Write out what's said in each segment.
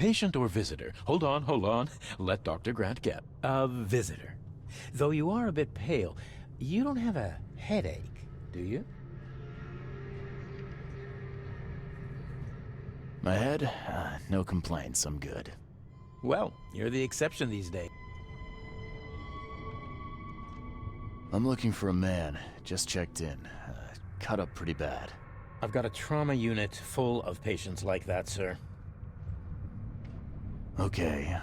patient or visitor? Hold on, hold on. Let Dr. Grant get. A visitor. Though you are a bit pale, you don't have a headache, do you? My head? No complaints, I'm good. Well, you're the exception these days. I'm looking for a man. Just checked in. Cut up pretty bad. I've got a trauma unit full of patients like that, sir. Okay,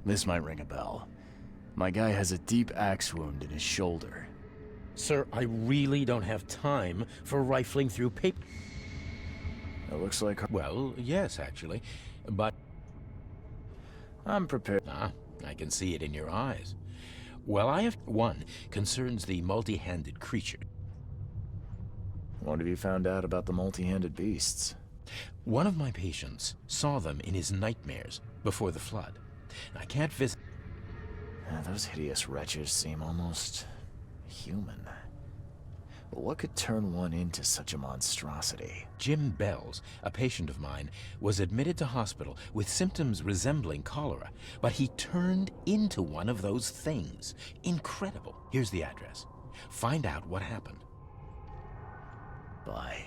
this might ring a bell. My guy has a deep axe wound in his shoulder. Sir, I really don't have time for rifling through paper. It looks like... Well, yes, actually, but... I'm prepared. Ah, I can see it in your eyes. Well, I have... One concerns the multi-handed creature. What have you found out about the multi-handed beasts? One of my patients saw them in his nightmares before the flood. I can't visit... Those hideous wretches seem almost... human. But what could turn one into such a monstrosity? Jim Bells, a patient of mine, was admitted to hospital with symptoms resembling cholera, but he turned into one of those things. Incredible. Here's the address. Find out what happened. Bye.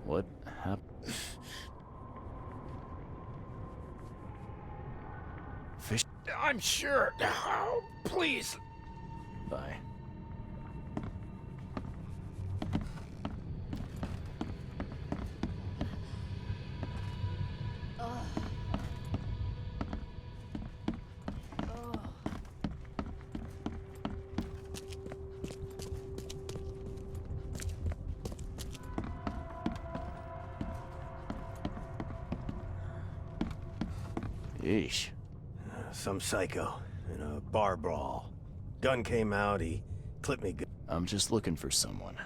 What happened? Fish. I'm sure. Oh, please. Bye. Yeesh. Some psycho in a bar brawl. Gun came out, he clipped me good. I'm just looking for someone.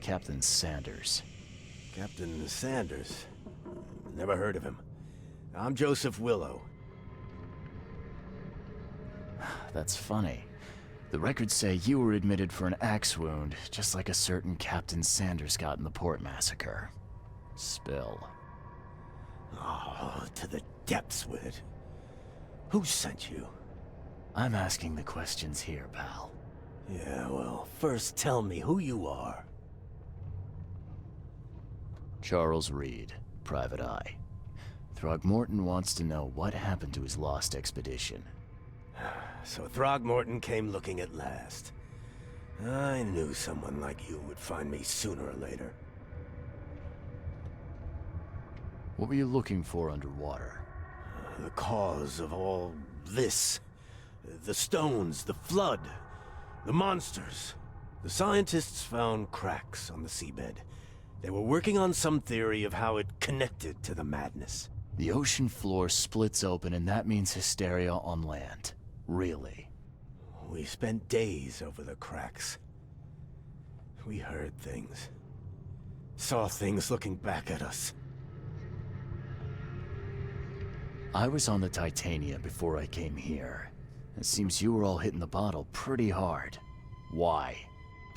Captain Sanders. Captain Sanders. Never heard of him. I'm Joseph Willow. That's funny. The records say you were admitted for an axe wound, just like a certain Captain Sanders got in the port massacre. Spill. Oh, to the depths with it. Who sent you? I'm asking the questions here, pal. Yeah, well, first tell me who you are. Charles Reed, Private Eye. Throgmorton wants to know what happened to his lost expedition. So Throgmorton came looking at last. I knew someone like you would find me sooner or later. What were you looking for underwater? The cause of all this. The stones, the flood, the monsters. The scientists found cracks on the seabed. They were working on some theory of how it connected to the madness. The ocean floor splits open and that means hysteria on land. Really? We spent days over the cracks. We heard things. Saw things looking back at us. I was on the Titania before I came here. It seems you were all hitting the bottle pretty hard. Why?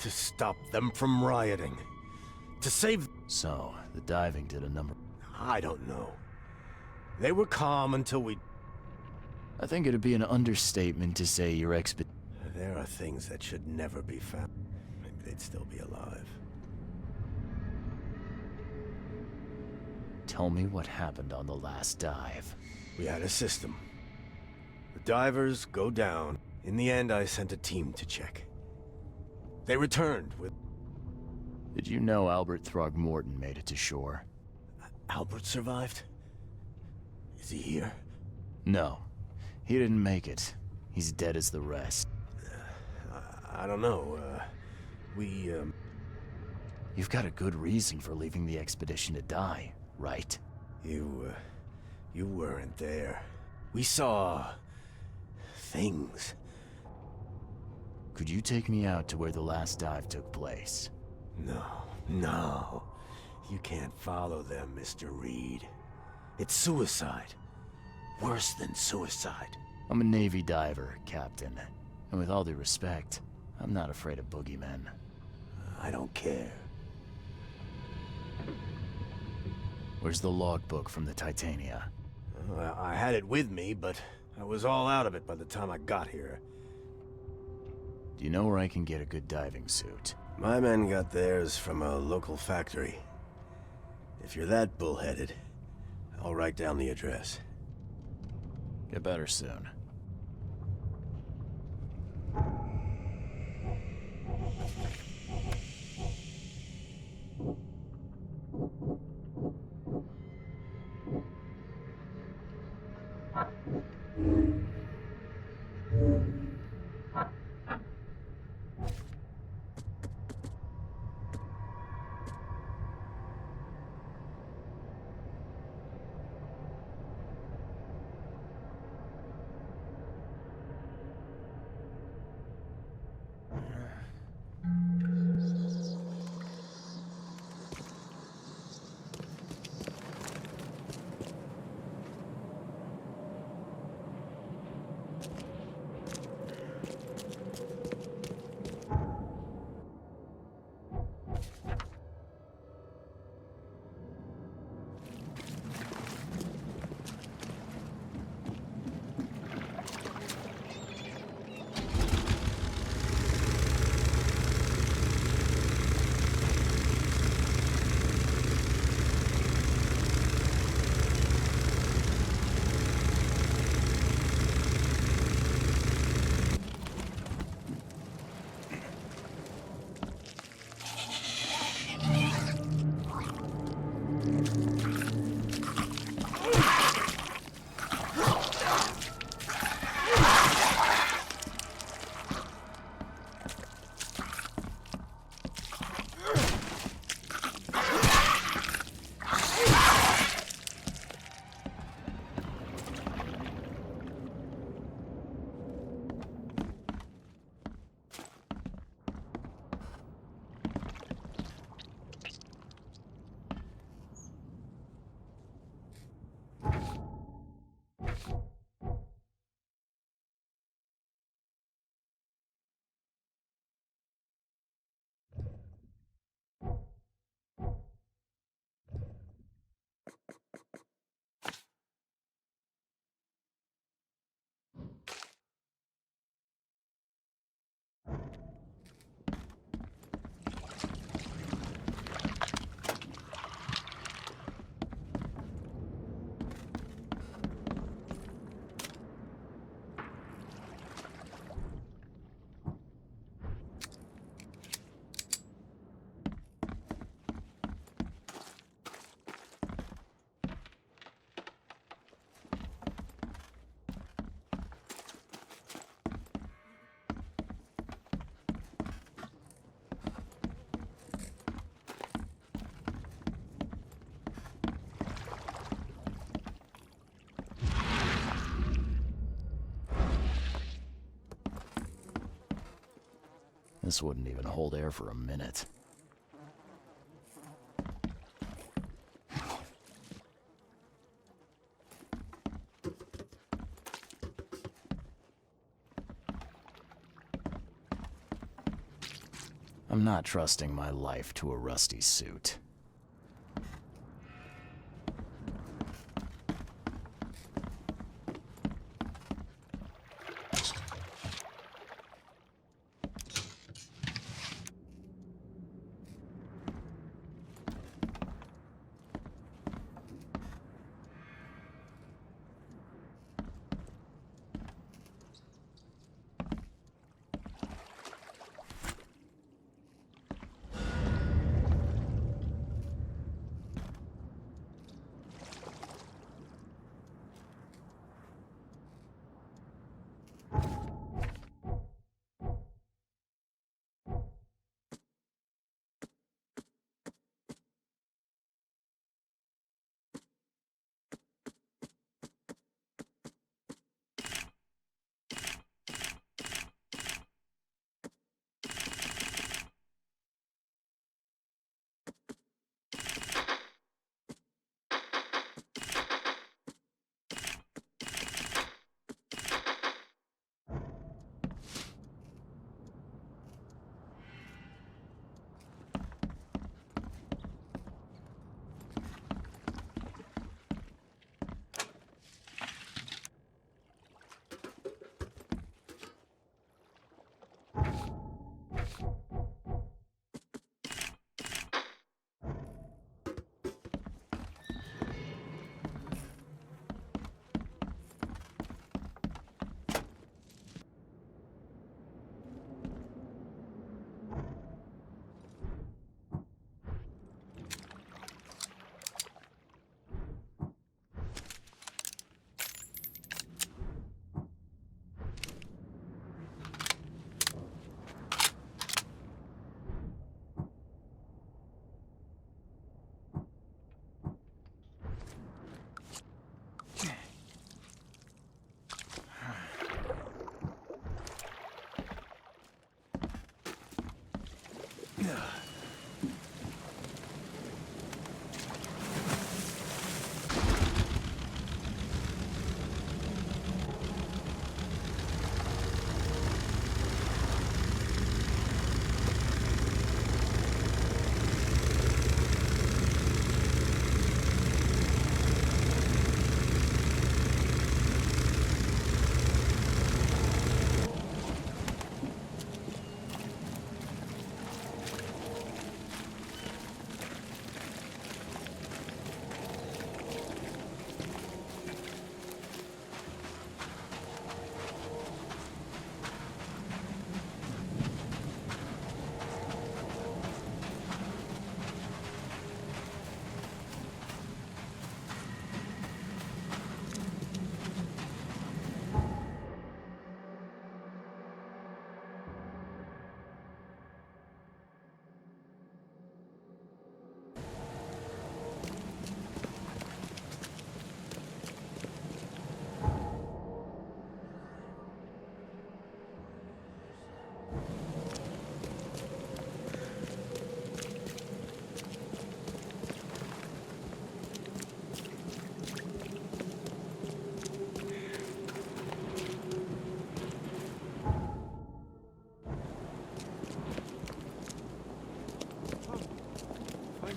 To stop them from rioting. To save... So, the diving did a number... I don't know. They were calm until we... I think it'd be an understatement to say your There are things that should never be found. Maybe they'd still be alive. Tell me what happened on the last dive. We had a system. The divers go down. In the end, I sent a team to check. They returned with... Did you know Albert Throgmorton made it to shore? Albert survived? Is he here? No. He didn't make it. He's dead as the rest. I don't know, You've got a good reason for leaving the expedition to die, right? You weren't there. We saw... things. Could you take me out to where the last dive took place? No. You can't follow them, Mr. Reed. It's suicide. Worse than suicide. I'm a Navy diver, Captain. And with all due respect, I'm not afraid of boogeymen. I don't care. Where's the logbook from the Titania? I had it with me, but I was all out of it by the time I got here. Do you know where I can get a good diving suit? My men got theirs from a local factory. If you're that bullheaded, I'll write down the address. Get better soon. This wouldn't even hold air for a minute. I'm not trusting my life to a rusty suit.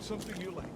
Something you like.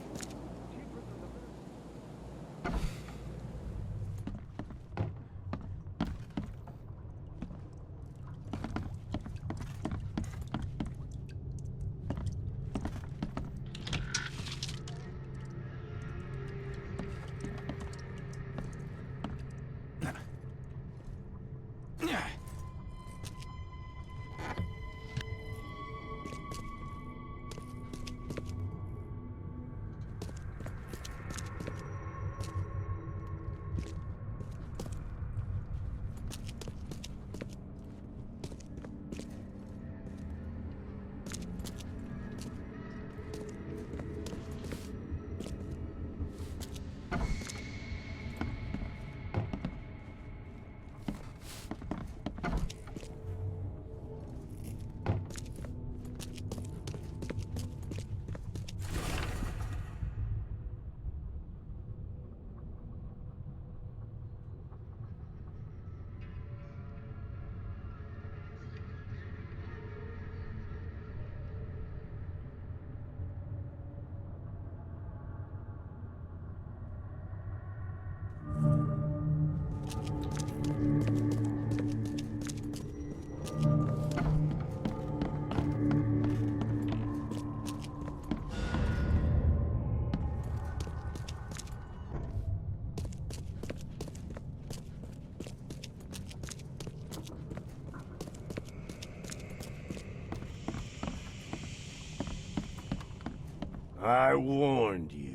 I warned you.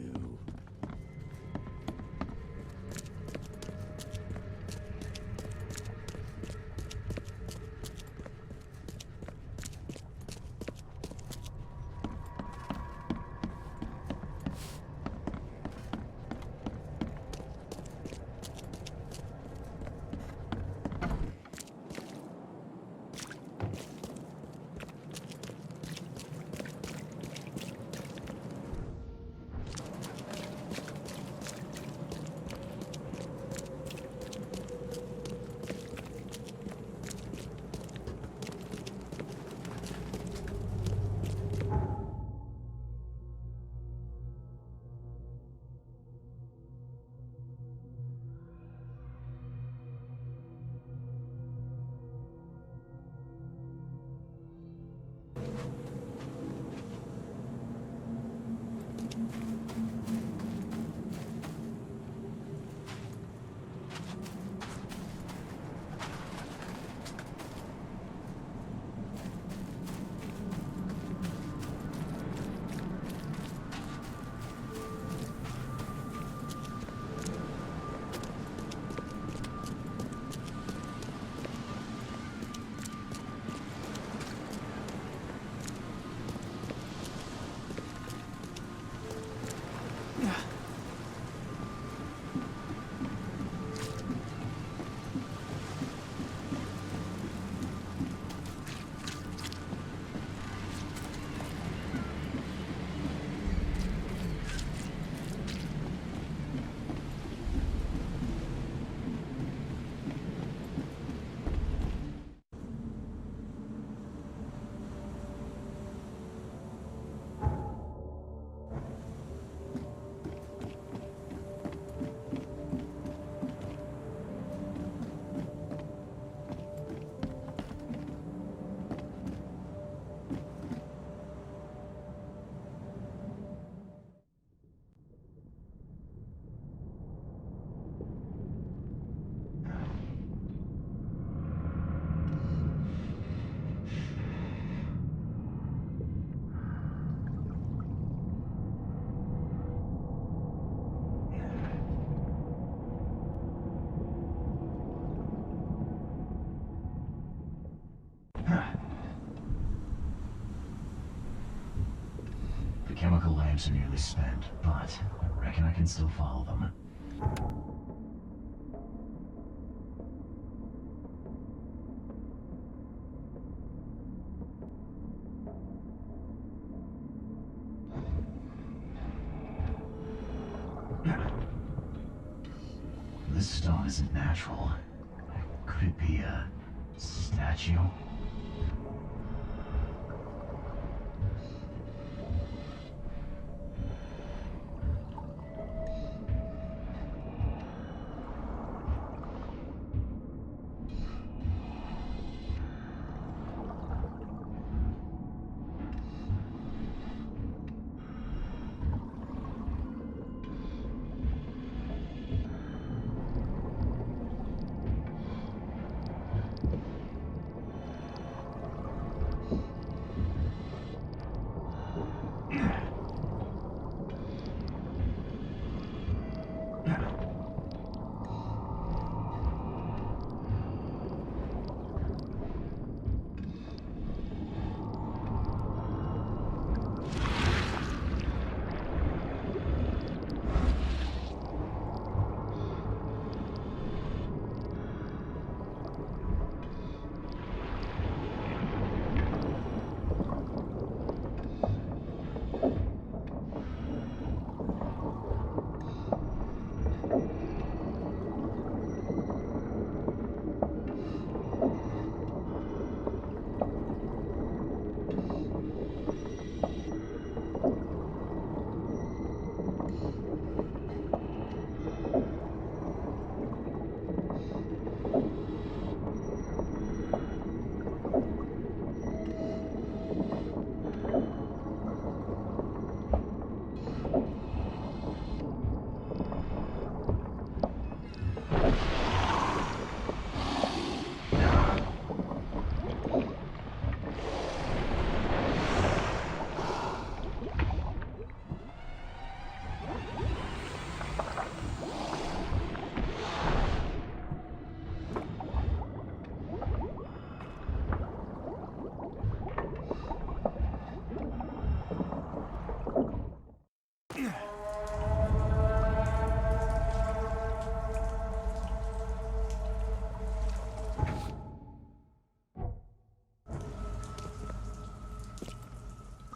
The chemical lamps are nearly spent, but I reckon I can still follow them. This stone isn't natural. Could it be a statue?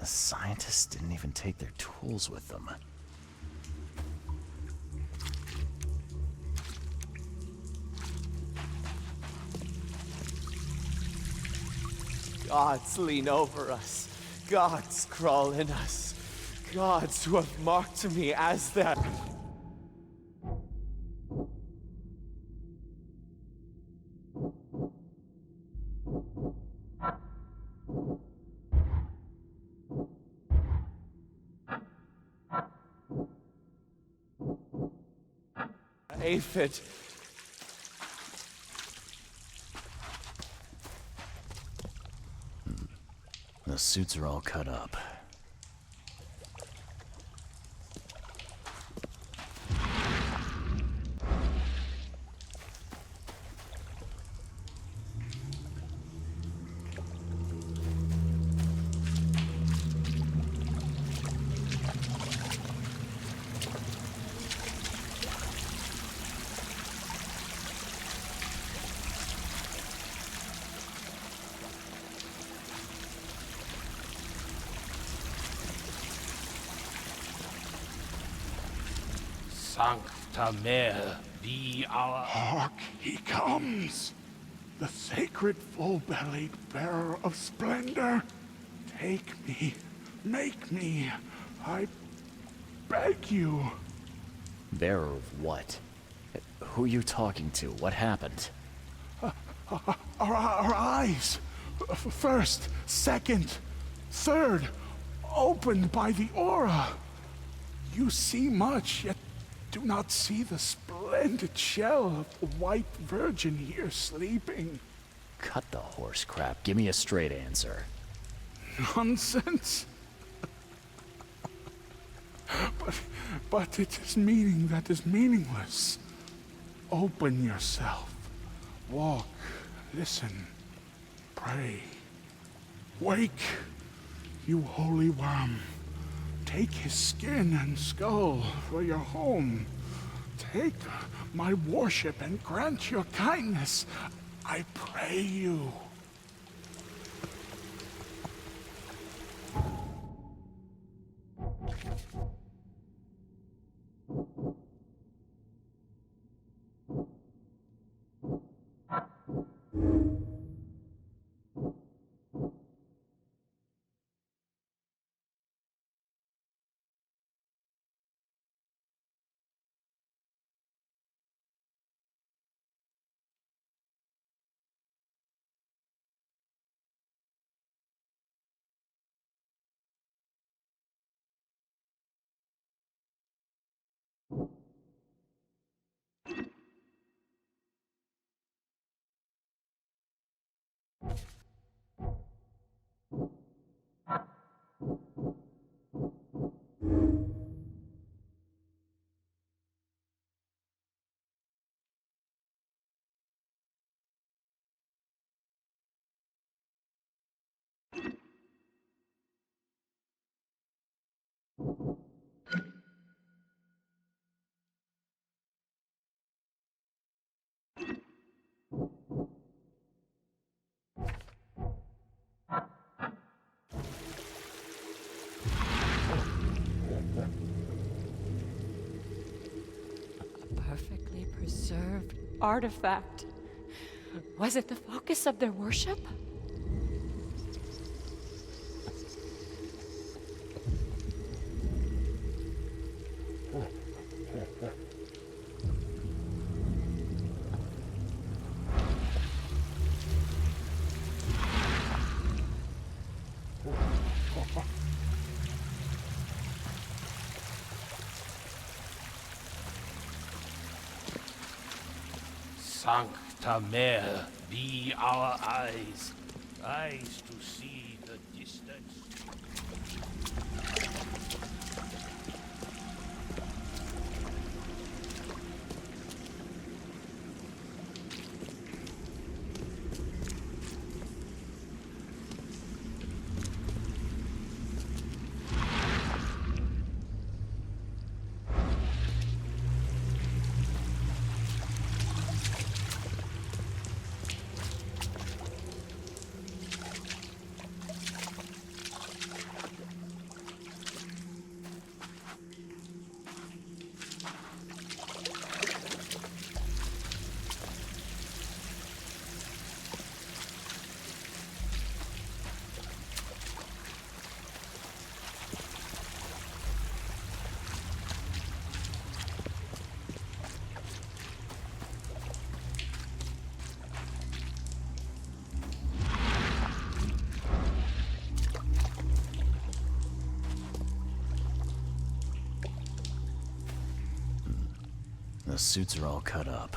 The scientists didn't even take their tools with them. Gods lean over us. Gods crawl in us. Gods who have marked me as their... aphid. The suits are all cut up. Sancta Mare, be our... Hark, he comes! The sacred full-bellied bearer of splendor. Take me, make me, I beg you. Bearer of what? Who are you talking to? What happened? Our eyes, first, second, third, opened by the aura. You see much, yet do not see the splendid shell of the white virgin here sleeping. Cut the horse crap. Give me a straight answer. Nonsense. But it is meaning that is meaningless. Open yourself. Walk, listen, pray. Wake, you holy worm. Take his skin and skull for your home. Take my worship and grant your kindness. I pray you. Perfectly preserved artifact. Was it the focus of their worship? Sancta Mare, be our eyes. Eyes to see the distance. The suits are all cut up.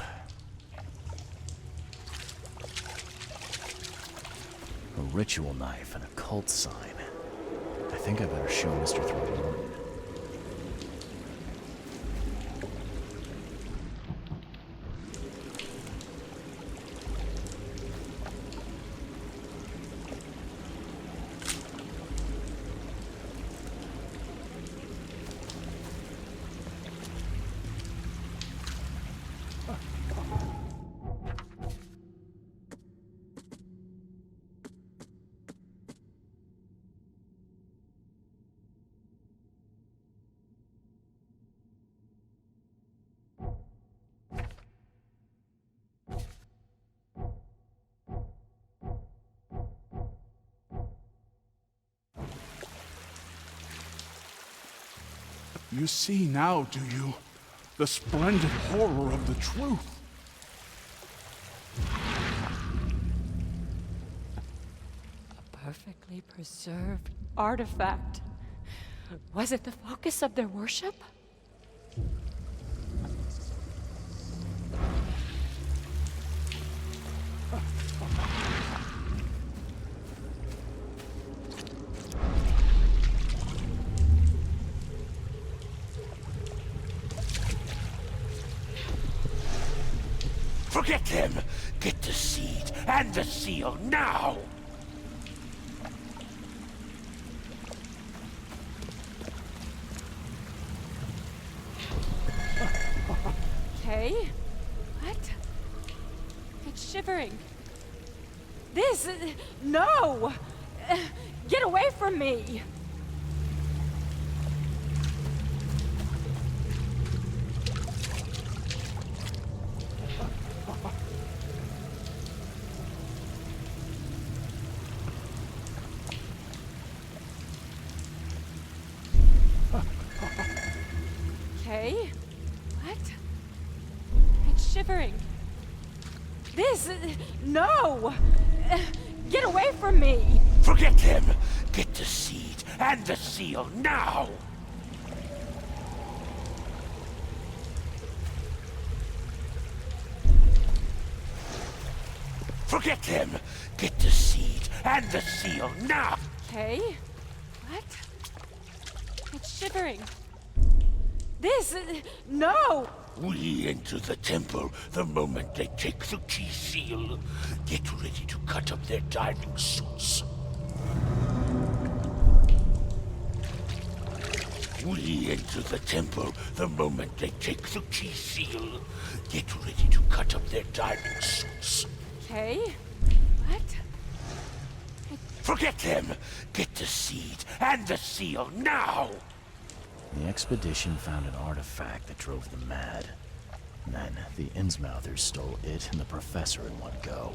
A ritual knife and a cult sign. I think I better show Mr. Throckmorton. You see now, do you? The splendid horror of the truth. A perfectly preserved artifact. Was it the focus of their worship? Forget him! Get the seed and the seal now! Okay. What? It's shivering. This... No! Get away from me! Okay. What? It's shivering. This... No! Get away from me! Forget him! Get the seed and the seal now! Forget him! Get the seed and the seal now! Okay. What? It's shivering. This... No! We enter the temple the moment they take the key seal. Get ready to cut up their diving suits. We enter the temple the moment they take the key seal. Get ready to cut up their diving suits. Okay. What? Forget him! Get the seed and the seal now! The expedition found an artifact that drove them mad. Then, the Innsmouthers stole it and the professor in one go.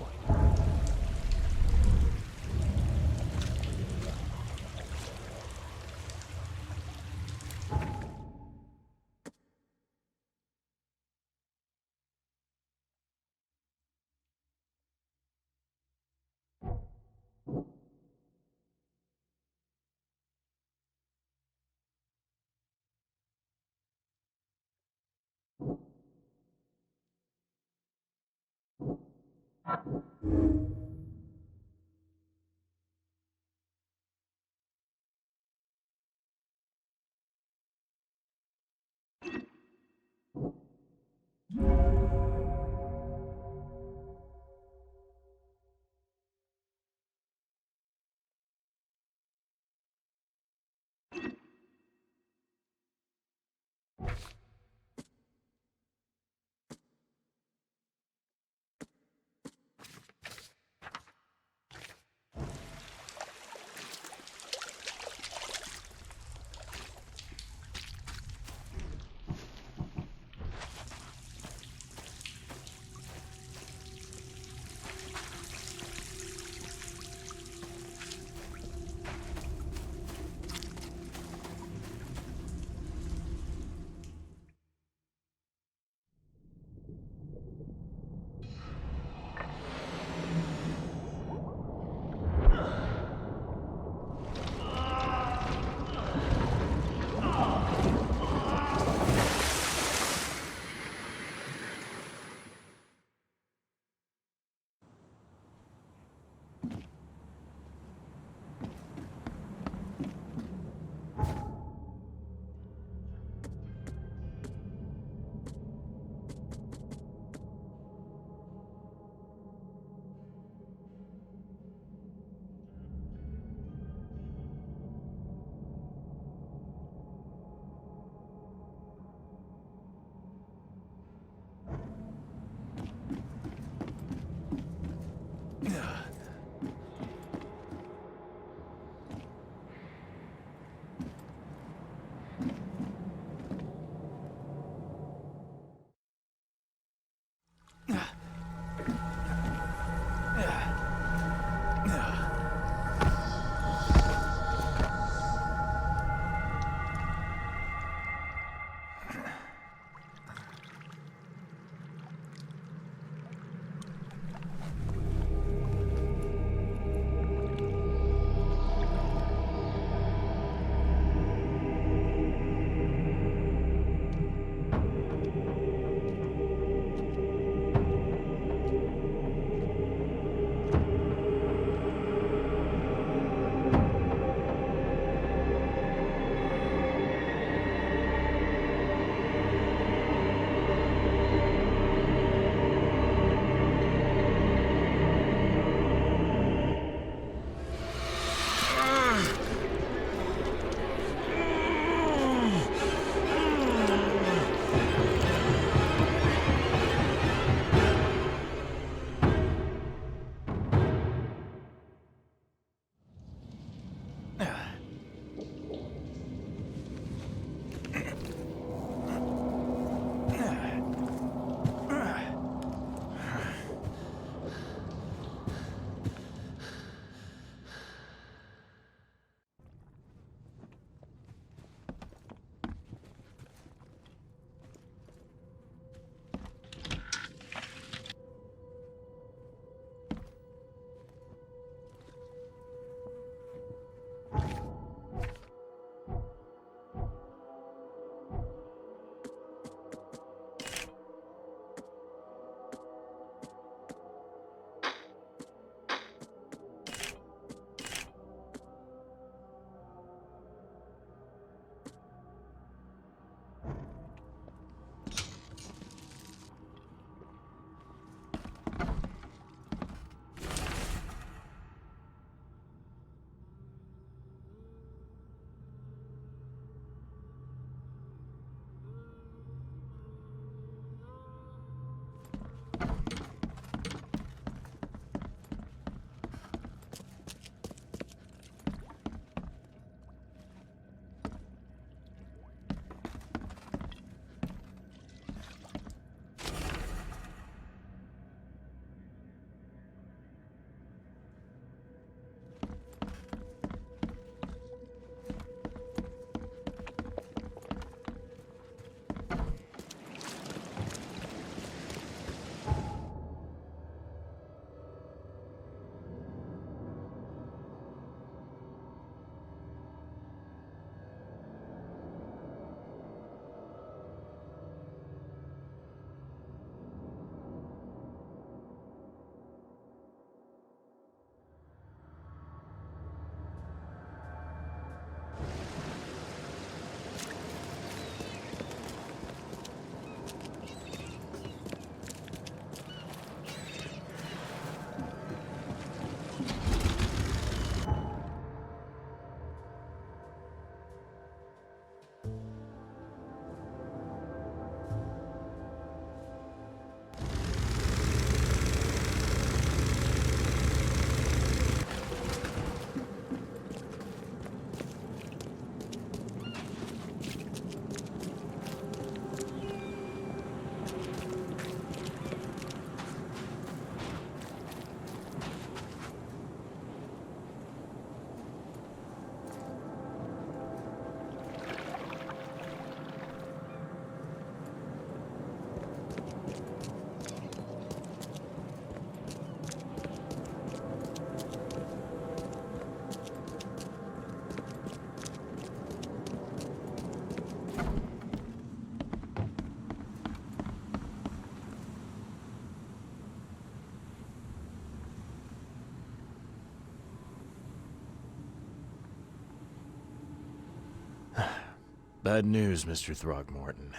Bad news, Mr. Throgmorton.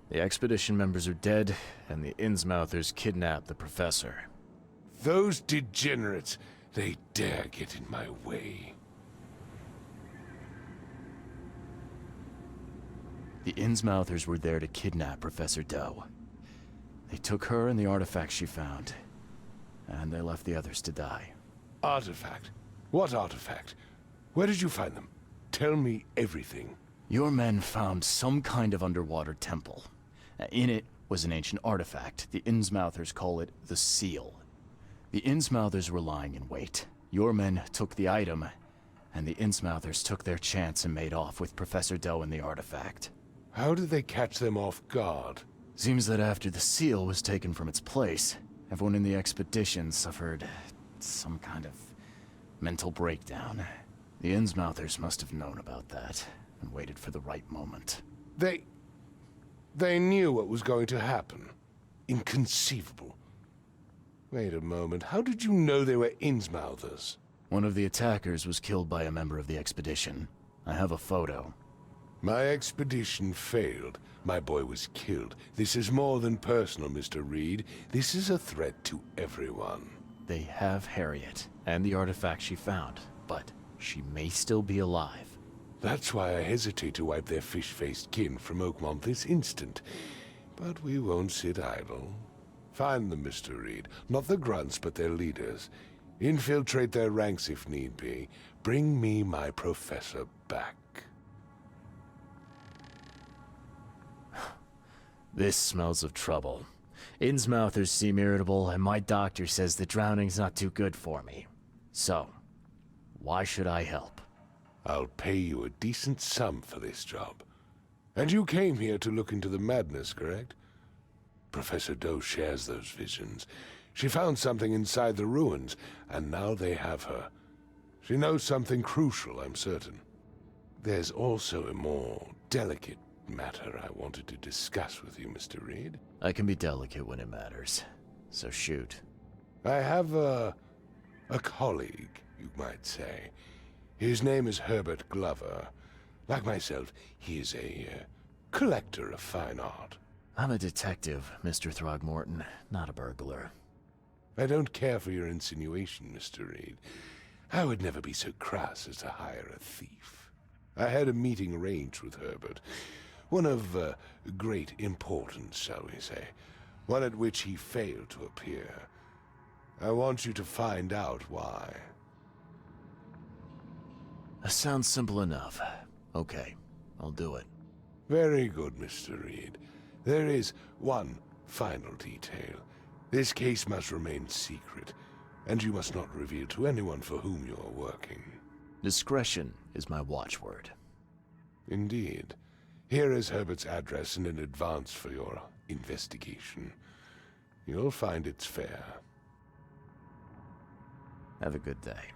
The expedition members are dead, and the Innsmouthers kidnapped the professor. Those degenerates, they dare get in my way. The Innsmouthers were there to kidnap Professor Doe. They took her and the artifact she found, and they left the others to die. Artifact? What artifact? Where did you find them? Tell me everything. Your men found some kind of underwater temple. In it was an ancient artifact. The Innsmouthers call it the Seal. The Innsmouthers were lying in wait. Your men took the item, and the Innsmouthers took their chance and made off with Professor Doe and the artifact. How did they catch them off guard? Seems that after the seal was taken from its place, everyone in the expedition suffered some kind of mental breakdown. The Innsmouthers must have known about that and waited for the right moment. They knew what was going to happen. Inconceivable. Wait a moment, how did you know they were Innsmouthers? One of the attackers was killed by a member of the expedition. I have a photo. My expedition failed. My boy was killed. This is more than personal, Mr. Reed. This is a threat to everyone. They have Harriet and the artifact she found, but she may still be alive. That's why I hesitate to wipe their fish-faced kin from Oakmont this instant. But we won't sit idle. Find them, Mr. Reed. Not the grunts, but their leaders. Infiltrate their ranks if need be. Bring me my professor back. This smells of trouble. Innsmouthers seem irritable, and my doctor says the drowning's not too good for me. So, why should I help? I'll pay you a decent sum for this job. And you came here to look into the madness, correct? Professor Doe shares those visions. She found something inside the ruins, and now they have her. She knows something crucial, I'm certain. There's also a more delicate matter I wanted to discuss with you, Mr. Reed. I can be delicate when it matters, so shoot. I have a colleague, you might say. His name is Herbert Glover. Like myself, he is a collector of fine art. I'm a detective, Mr. Throgmorton, not a burglar. I don't care for your insinuation, Mr. Reed. I would never be so crass as to hire a thief. I had a meeting arranged with Herbert. One of great importance, shall we say. One at which he failed to appear. I want you to find out why. That sounds simple enough. Okay, I'll do it. Very good, Mr. Reed. There is one final detail. This case must remain secret, and you must not reveal to anyone for whom you are working. Discretion is my watchword. Indeed. Here is Herbert's address and an advance for your investigation. You'll find it's fair. Have a good day.